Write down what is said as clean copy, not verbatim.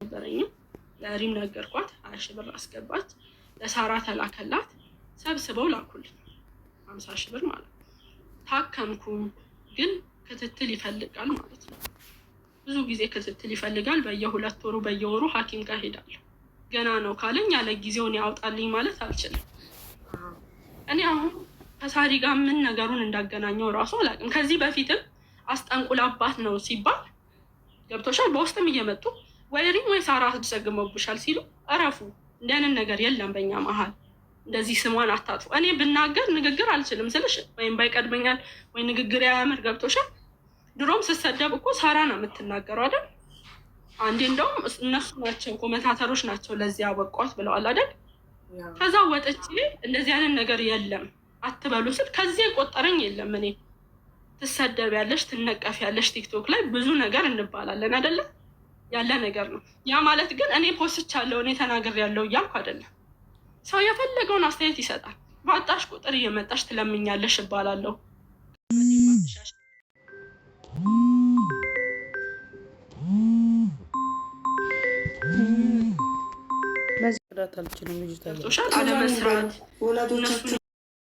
ነበረኝም ለሪም ነገርኳት 20 ሺህ ብር አስገባች። ለሳራ ተላከላት። ሰብስበው ላኩልኝ 50 ሺህ ብር ማለት ነው። ታከምኩም ግን ክትትል ይፈልጋል ማለት ነው። ብዙ ጊዜ ክትትል ይፈልጋል። በየሁለት ወሩ በየወሩ ሐኪም ጋር ሄዳለሁ። ገና ነው ካለኝ ያለ ጊዜውን ያውጣልኝ ማለት አልችልም። እኔ አሁን ከሳሪ ጋር ምን ነገሩን እንዳገናኘው እራሱ አላውቅም። ከዚህ በፊትም አስጠንቁላባት ነው ሲባል ገብቶሻል። በውስጥም እየመጡ ወይ ሪም ወይ ሳራ አስደግመውብሻል ሲሉ እረፉ። እንደንን ነገር የለም በእኛ መሀል። እንደዚህ ስሟን አታጥፉ። እኔ ብናገር ንግግር አልችልም ስልሽ ወይም ባይቀድመኛል ወይ ንግግር ያያምር ገብቶሻል። ድሮም ስሰደብ እኮ ሳራ ነው የምትናገረው አይደል? አንዴ እንደውም እነሱ ናቸው ኮመንታተሮች ናቸው ለዚህ ያበቋት ብለዋል አይደል? ከዛ ወጥቼ እንደዚህ አይነት ነገር የለም አትበሉ ስል ከዚህ የቆጠረኝ የለም። እኔ ትሰደቢያለሽ፣ ትነቀፊያለሽ፣ ቲክቶክ ላይ ብዙ ነገር እንባላለን አይደለ? ያለ ነገር ነው። ያ ማለት ግን እኔ ፖስቻለሁ እኔ ተናግሬያለሁ እያልኩ አይደለም። ሰው የፈለገውን አስተያየት ይሰጣል። ባጣሽ ቁጥር እየመጣሽ ትለምኛለሽ እባላለሁ። መስራት አልችልም። ልጅ አለመስራት